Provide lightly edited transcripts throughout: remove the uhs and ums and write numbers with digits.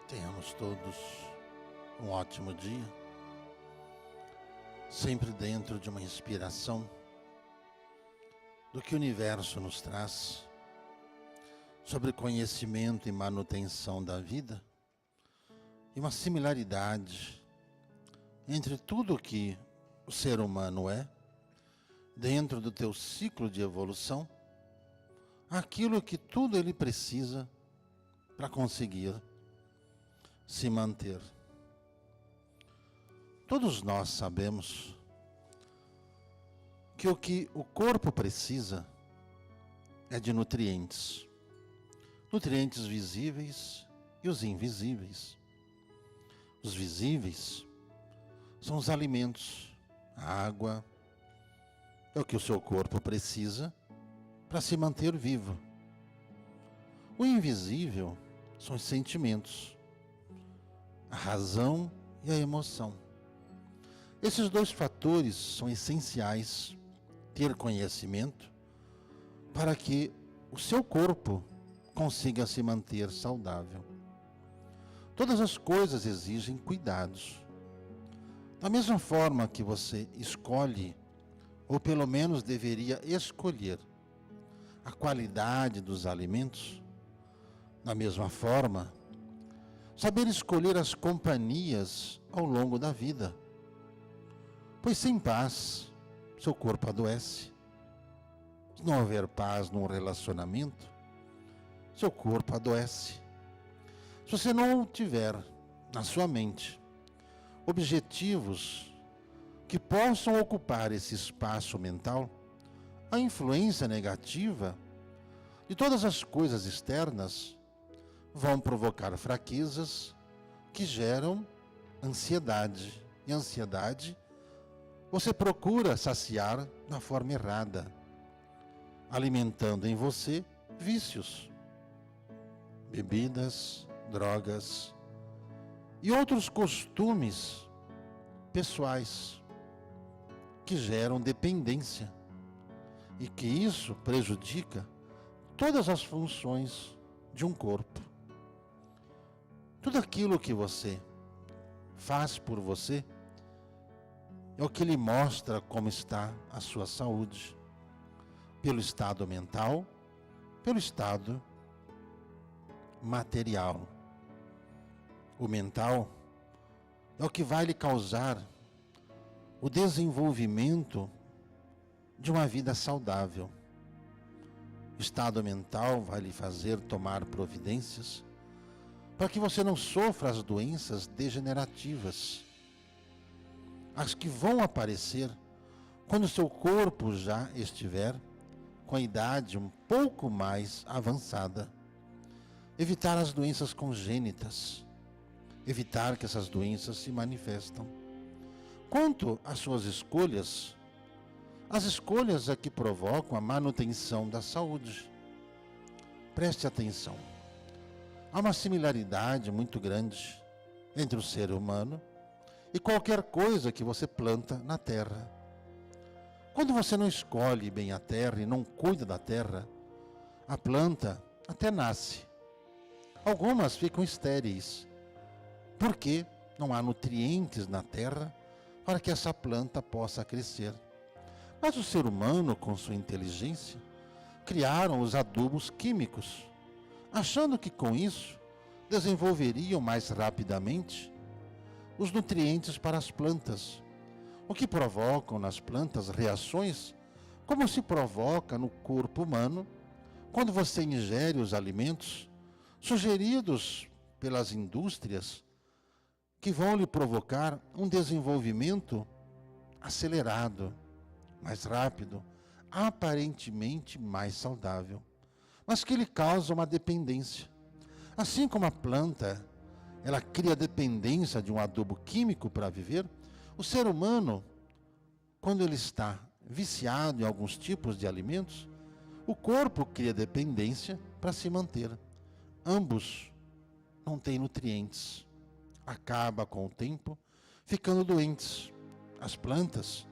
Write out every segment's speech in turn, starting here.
Tenhamos todos um ótimo dia, sempre dentro de uma inspiração do que o universo nos traz sobre conhecimento e manutenção da vida e uma similaridade entre tudo o que o ser humano é, dentro do teu ciclo de evolução, aquilo que tudo ele precisa para conseguir se manter. Todos nós sabemos que o corpo precisa é de nutrientes. Nutrientes visíveis e os invisíveis. Os visíveis são os alimentos, a água, é o que o seu corpo precisa para se manter vivo. O invisível são os sentimentos, a razão e a emoção. Esses dois fatores são essenciais ter conhecimento para que o seu corpo consiga se manter saudável. Todas as coisas exigem cuidados. Da mesma forma que você escolhe, ou pelo menos deveria escolher, a qualidade dos alimentos, da mesma forma, saber escolher as companhias ao longo da vida. Pois sem paz, seu corpo adoece. Se não houver paz num relacionamento, seu corpo adoece. Se você não tiver na sua mente objetivos que possam ocupar esse espaço mental, a influência negativa de todas as coisas externas vão provocar fraquezas que geram ansiedade. E ansiedade você procura saciar da forma errada, alimentando em você vícios, bebidas, drogas e outros costumes pessoais que geram dependência e que isso prejudica todas as funções de um corpo. Tudo aquilo que você faz por você é o que lhe mostra como está a sua saúde, pelo estado mental, pelo estado material. O mental é o que vai lhe causar o desenvolvimento de uma vida saudável. O estado mental vai lhe fazer tomar providências para que você não sofra as doenças degenerativas, as que vão aparecer quando seu corpo já estiver com a idade um pouco mais avançada. Evitar as doenças congênitas, evitar que essas doenças se manifestam. Quanto às suas escolhas, as escolhas é que provocam a manutenção da saúde. Preste atenção. Há uma similaridade muito grande entre o ser humano e qualquer coisa que você planta na terra. Quando você não escolhe bem a terra e não cuida da terra, a planta até nasce. Algumas ficam estéreis, porque não há nutrientes na terra para que essa planta possa crescer. Mas o ser humano, com sua inteligência, criaram os adubos químicos, achando que com isso desenvolveriam mais rapidamente os nutrientes para as plantas, o que provocam nas plantas reações como se provoca no corpo humano quando você ingere os alimentos sugeridos pelas indústrias que vão lhe provocar um desenvolvimento acelerado, mais rápido, aparentemente mais saudável, mas que lhe causa uma dependência. Assim como a planta, ela cria dependência de um adubo químico para viver, o ser humano, quando ele está viciado em alguns tipos de alimentos, o corpo cria dependência para se manter. Ambos não têm nutrientes. Acaba com o tempo ficando doentes. As plantas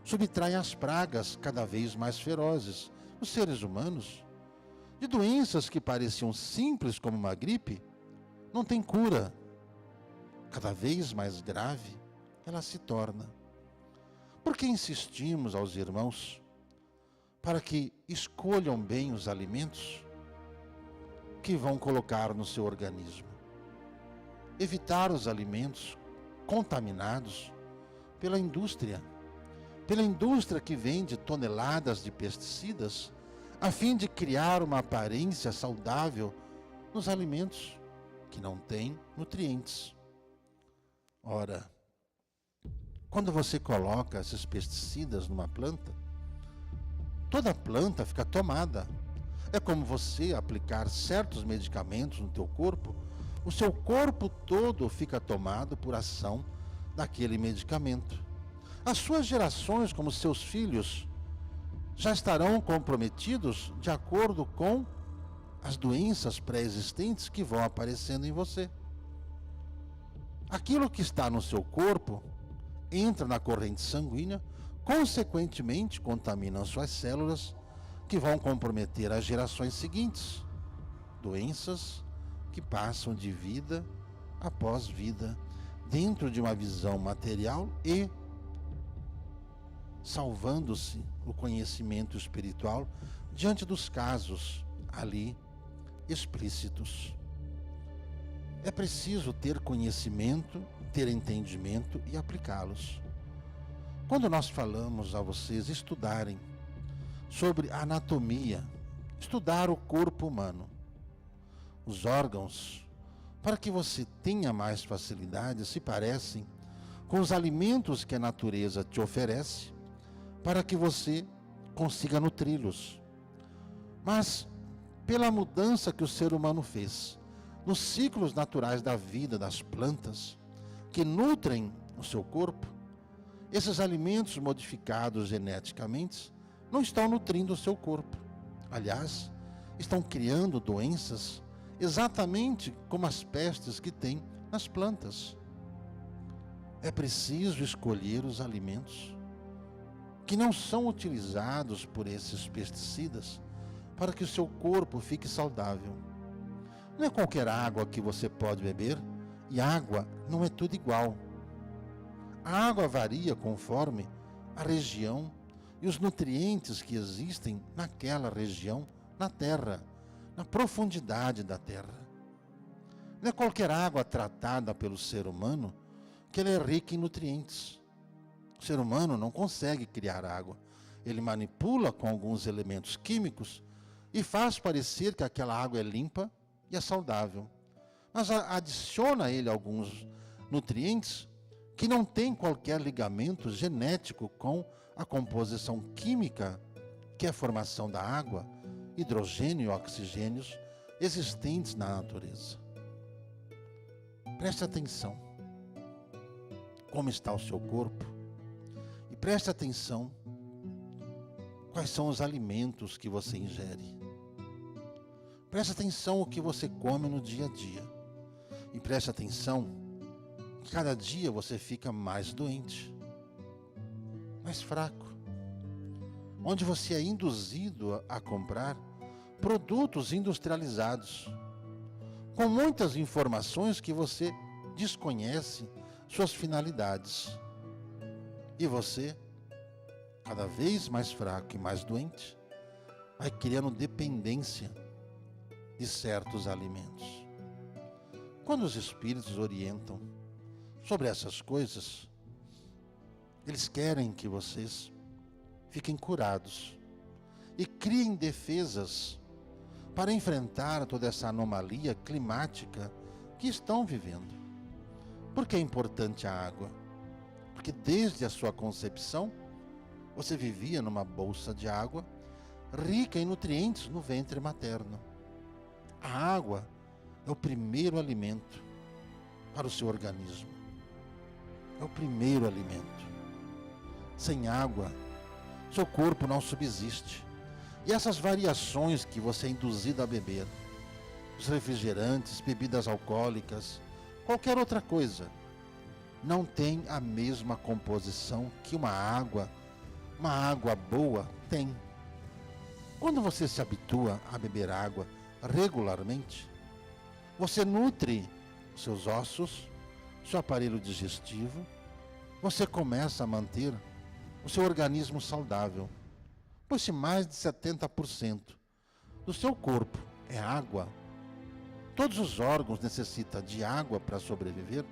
subtraem as pragas cada vez mais ferozes. Os seres humanos, de doenças que pareciam simples como uma gripe, não tem cura. cada vez mais grave ela se torna. Por que insistimos aos irmãos para que escolham bem os alimentos que vão colocar no seu organismo? Evitar os alimentos contaminados pela indústria que vende toneladas de pesticidas a fim de criar uma aparência saudável nos alimentos que não têm nutrientes. Ora, quando você coloca esses pesticidas numa planta, toda a planta fica tomada. É como você aplicar certos medicamentos no teu corpo, o seu corpo todo fica tomado por ação daquele medicamento. As suas gerações, como seus filhos, já estarão comprometidos de acordo com as doenças pré-existentes que vão aparecendo em você. Aquilo que está no seu corpo entra na corrente sanguínea, consequentemente contamina as suas células, que vão comprometer as gerações seguintes. Doenças que passam de vida após vida, dentro de uma visão material e salvando-se o conhecimento espiritual diante dos casos ali explícitos. É preciso ter conhecimento, ter entendimento e aplicá-los. Quando nós falamos a vocês estudarem sobre a anatomia, estudar o corpo humano, os órgãos, para que você tenha mais facilidade, se parecem com os alimentos que a natureza te oferece, para que você consiga nutri-los. Mas, pela mudança que o ser humano fez nos ciclos naturais da vida das plantas, que nutrem o seu corpo, esses alimentos modificados geneticamente não estão nutrindo o seu corpo. Aliás, estão criando doenças exatamente como as pestes que tem nas plantas. É preciso escolher os alimentos que não são utilizados por esses pesticidas para que o seu corpo fique saudável. Não é qualquer água que você pode beber, e água não é tudo igual. A água varia conforme a região e os nutrientes que existem naquela região, na terra, na profundidade da terra. Não é qualquer água tratada pelo ser humano que ela é rica em nutrientes. O ser humano não consegue criar água. Ele manipula com alguns elementos químicos e faz parecer que aquela água é limpa e é saudável. Mas adiciona a ele alguns nutrientes que não têm qualquer ligamento genético com a composição química, que é a formação da água, hidrogênio e oxigênios existentes na natureza. Preste atenção como está o seu corpo e preste atenção quais são os alimentos que você ingere. Preste atenção o que você come no dia a dia e preste atenção que cada dia você fica mais doente, mais fraco, onde você é induzido a comprar produtos industrializados, com muitas informações que você desconhece suas finalidades. E você, cada vez mais fraco e mais doente, vai criando dependência de certos alimentos. Quando os espíritos orientam sobre essas coisas, eles querem que vocês fiquem curados e criem defesas para enfrentar toda essa anomalia climática que estão vivendo. Por que é importante a água? Porque desde a sua concepção, você vivia numa bolsa de água rica em nutrientes no ventre materno. A água é o primeiro alimento para o seu organismo. É o primeiro alimento. Sem água, seu corpo não subsiste. E essas variações que você é induzido a beber, os refrigerantes, bebidas alcoólicas, qualquer outra coisa, não tem a mesma composição que uma água boa tem. Quando você se habitua a beber água regularmente, você nutre os seus ossos, seu aparelho digestivo, você começa a manter o seu organismo saudável. Pois se mais de 70% do seu corpo é água, todos os órgãos necessitam de água para sobreviver,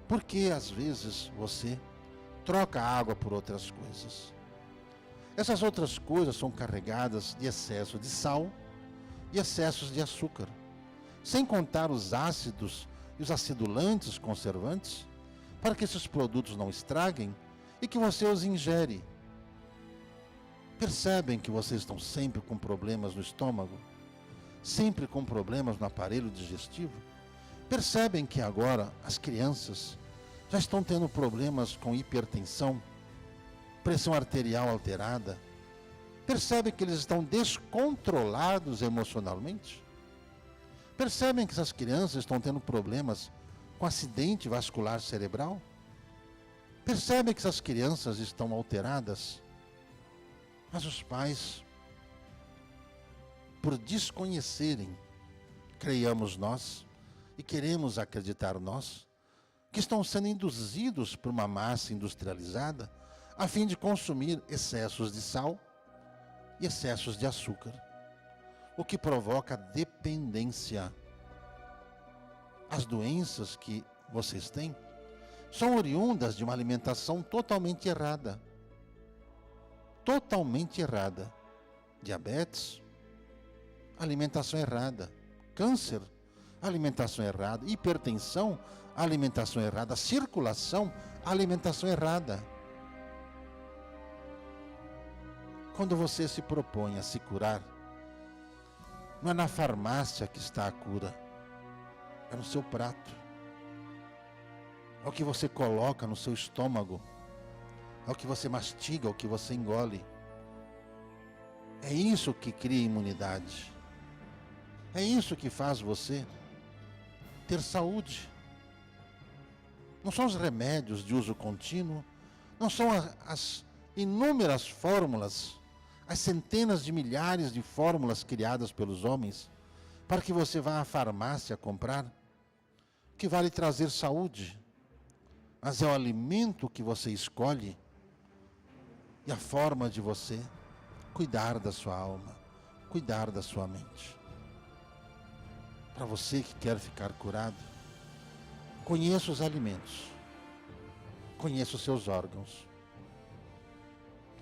por que às vezes você troca a água por outras coisas? Essas outras coisas são carregadas de excesso de sal e excessos de açúcar, sem contar os ácidos e os acidulantes conservantes, para que esses produtos não estraguem e que você os ingere. Percebem que vocês estão sempre com problemas no estômago? Sempre com problemas no aparelho digestivo? Percebem que agora as crianças já estão tendo problemas com hipertensão, pressão arterial alterada? Percebem que eles estão descontrolados emocionalmente? Percebem que essas crianças estão tendo problemas com acidente vascular cerebral? Percebem que essas crianças estão alteradas? Mas os pais, por desconhecerem, creiamos nós, e queremos acreditar nós, que estão sendo induzidos por uma massa industrializada a fim de consumir excessos de sal e excessos de açúcar, o que provoca dependência. As doenças que vocês têm são oriundas de uma alimentação totalmente errada. Totalmente errada. Diabetes, alimentação errada. Câncer, alimentação errada. Hipertensão, alimentação errada. Circulação, alimentação errada. Quando você se propõe a se curar, não é na farmácia que está a cura, é no seu prato. É o que você coloca no seu estômago, é o que você mastiga, é o que você engole. É isso que cria imunidade. É isso que faz você ter saúde. Não são os remédios de uso contínuo, não são as inúmeras fórmulas, as centenas de milhares de fórmulas criadas pelos homens para que você vá à farmácia comprar, que vai lhe trazer saúde. Mas é o alimento que você escolhe e a forma de você cuidar da sua alma, cuidar da sua mente. Para você que quer ficar curado, conheça os alimentos, conheça os seus órgãos.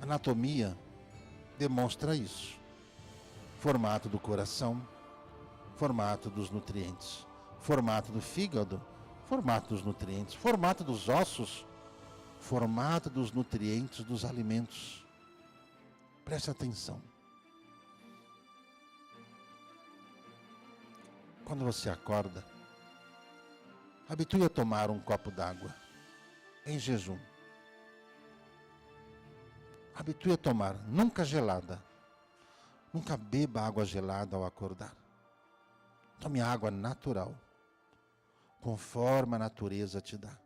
A anatomia demonstra isso. Formato do coração, formato dos nutrientes, formato do fígado, formato dos nutrientes, formato dos ossos, formato dos nutrientes dos alimentos. Preste atenção. Quando você acorda, habitue a tomar um copo d'água em jejum. Habitue a tomar, nunca gelada. Nunca beba água gelada ao acordar. Tome água natural, conforme a natureza te dá.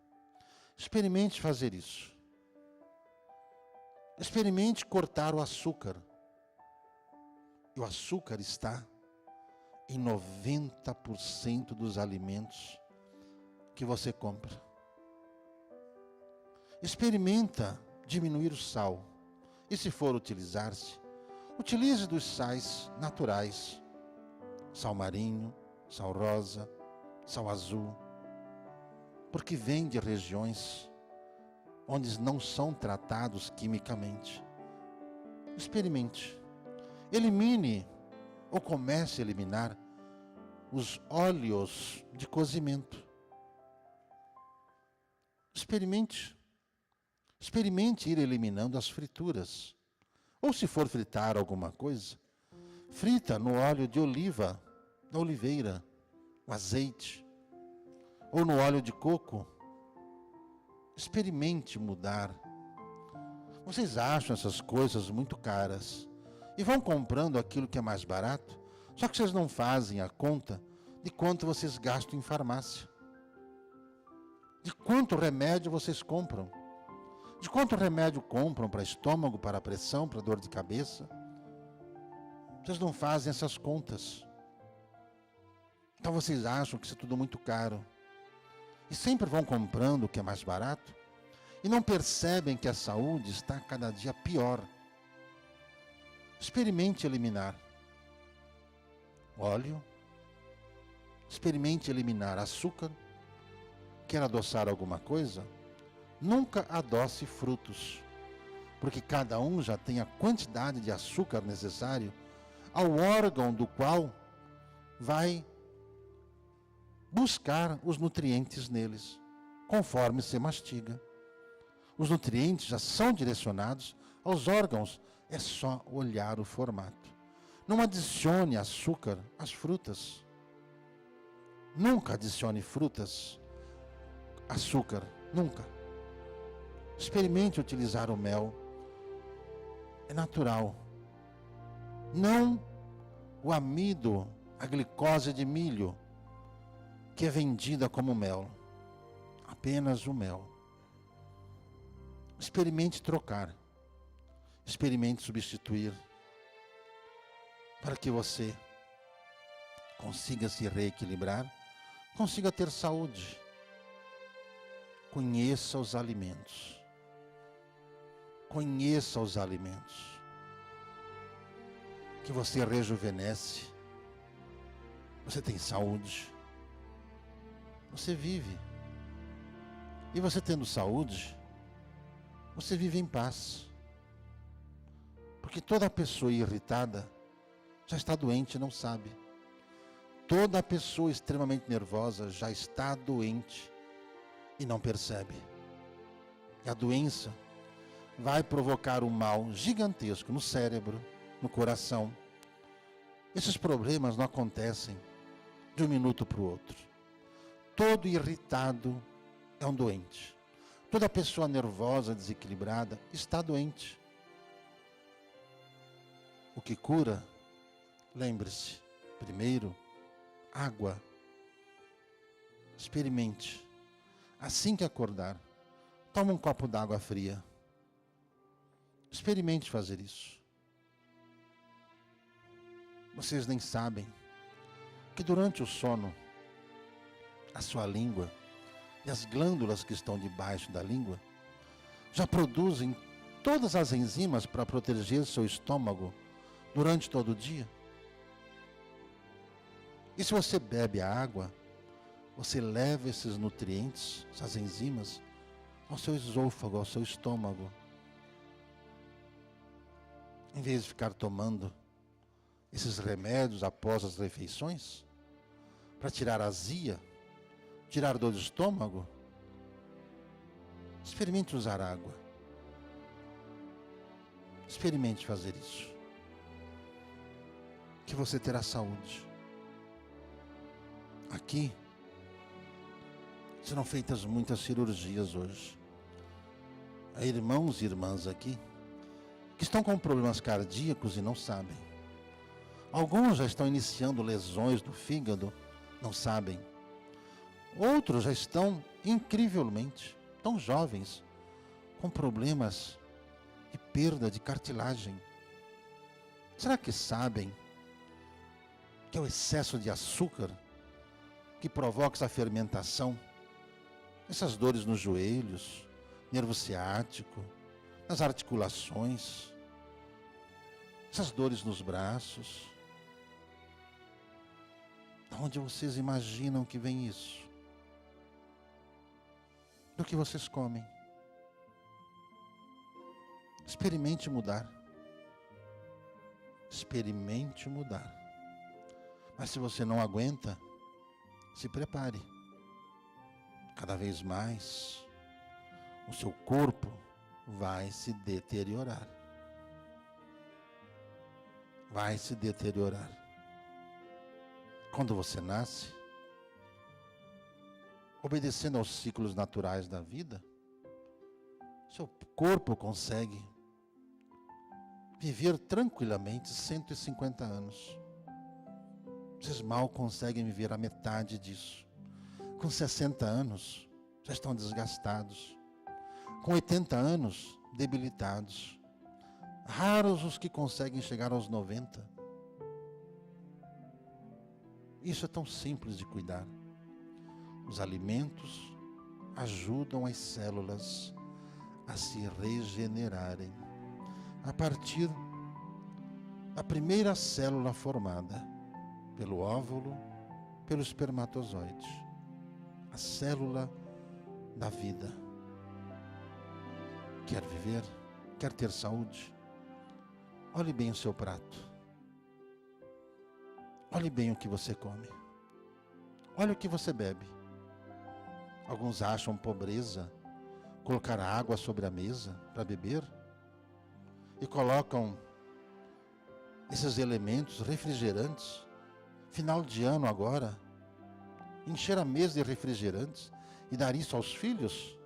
Experimente fazer isso. Experimente cortar o açúcar. E o açúcar está em 90% dos alimentos que você compra. Experimenta diminuir o sal. E se for utilizar-se, utilize dos sais naturais. Sal marinho, sal rosa, sal azul. Porque vem de regiões onde não são tratados quimicamente. Experimente. Elimine ou comece a eliminar os óleos de cozimento. Experimente. Experimente ir eliminando as frituras. Ou se for fritar alguma coisa, frita no óleo de oliva, da oliveira, o azeite, ou no óleo de coco. Experimente mudar. Vocês acham essas coisas muito caras e vão comprando aquilo que é mais barato, só que vocês não fazem a conta de quanto vocês gastam em farmácia. De quanto remédio vocês compram. De quanto remédio compram para estômago, para pressão, para dor de cabeça. Vocês não fazem essas contas. Então vocês acham que isso é tudo muito caro. e sempre vão comprando o que é mais barato e não percebem que a saúde está cada dia pior. Experimente eliminar óleo, experimente eliminar açúcar. Quer adoçar alguma coisa? Nunca adoce frutos, porque cada um já tem a quantidade de açúcar necessário ao órgão do qual vai buscar os nutrientes neles, conforme se mastiga. Os nutrientes já são direcionados aos órgãos, é só olhar o formato. Não adicione açúcar às frutas. Nunca adicione frutas, açúcar, nunca. Experimente utilizar o mel. É natural. Não o amido, a glicose de milho, que é vendida como mel. Apenas o mel. Experimente trocar. Experimente substituir. Para que você consiga se reequilibrar, consiga ter saúde. Conheça os alimentos. Conheça os alimentos. Que você rejuvenesce. Você tem saúde. Você vive. E você tendo saúde, você vive em paz. Porque toda pessoa irritada já está doente e não sabe. Toda pessoa extremamente nervosa já está doente e não percebe. E a doença vai provocar um mal gigantesco no cérebro, no coração. Esses problemas não acontecem de um minuto para o outro. Todo irritado é um doente. Toda pessoa nervosa, desequilibrada, está doente. O que cura, lembre-se, primeiro, água. Experimente. Assim que acordar, toma um copo d'água fria. Experimente fazer isso. Vocês nem sabem que durante o sono, a sua língua e as glândulas que estão debaixo da língua já produzem todas as enzimas para proteger seu estômago durante todo o dia. E se você bebe a água, você leva esses nutrientes, essas enzimas, ao seu esôfago, ao seu estômago. Em vez de ficar tomando esses remédios após as refeições, para tirar a azia, tirar dor de estômago, experimente usar água. Experimente fazer isso. Que você terá saúde. Aqui serão feitas muitas cirurgias hoje. Há irmãos e irmãs aqui que estão com problemas cardíacos e não sabem. Alguns já estão iniciando lesões do fígado, não sabem. Outros já estão, incrivelmente, tão jovens, com problemas de perda de cartilagem. Será que sabem que é o excesso de açúcar que provoca essa fermentação? Essas dores nos joelhos, nervo ciático, nas articulações, essas dores nos braços. De onde vocês imaginam que vem isso? Do que vocês comem. Experimente mudar. Experimente mudar. Mas se você não aguenta, se prepare. Cada vez mais, o seu corpo vai se deteriorar. Vai se deteriorar. Quando você nasce, obedecendo aos ciclos naturais da vida, seu corpo consegue viver tranquilamente 150 anos. Vocês mal conseguem viver a metade disso. Com 60 anos, já estão desgastados. Com 80 anos, debilitados. Raros os que conseguem chegar aos 90. Isso é tão simples de cuidar. Os alimentos, ajudam as células a se regenerarem a partir da primeira célula formada pelo óvulo, pelo espermatozoide, a célula da vida. Quer viver? Quer ter saúde? Olhe bem o seu prato. Olhe bem o que você come. Olhe o que você bebe. Alguns acham pobreza colocar água sobre a mesa para beber e colocam esses elementos refrigerantes. Final de ano agora, encher a mesa de refrigerantes e dar isso aos filhos?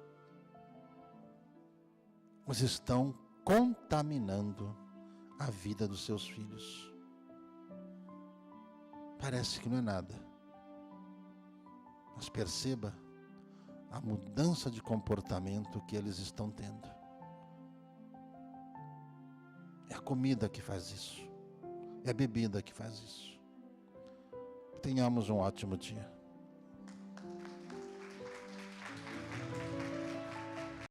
Mas estão contaminando a vida dos seus filhos. Parece que não é nada, mas perceba a mudança de comportamento que eles estão tendo. É a comida que faz isso, é a bebida que faz isso. Tenhamos um ótimo dia.